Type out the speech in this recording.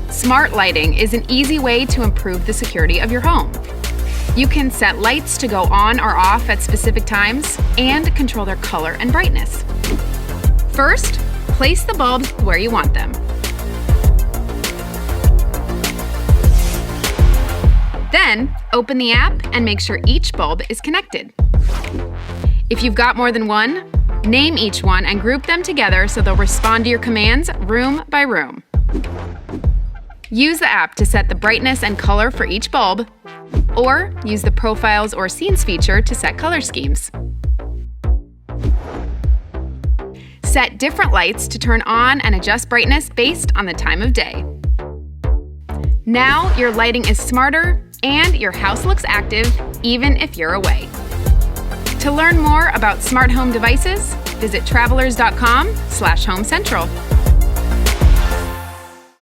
Smart lighting is an easy way to improve the security of your home. You can set lights to go on or off at specific times and control their color and brightness. First, place the bulbs where you want them. Then, open the app and make sure each bulb is connected. If you've got more than one, name each one and group them together so they'll respond to your commands room by room. Use the app to set the brightness and color for each bulb, or use the Profiles or Scenes feature to set color schemes. Set different lights to turn on and adjust brightness based on the time of day. Now your lighting is smarter and your house looks active even if you're away. To learn more about smart home devices, visit travelers.com/homecentral.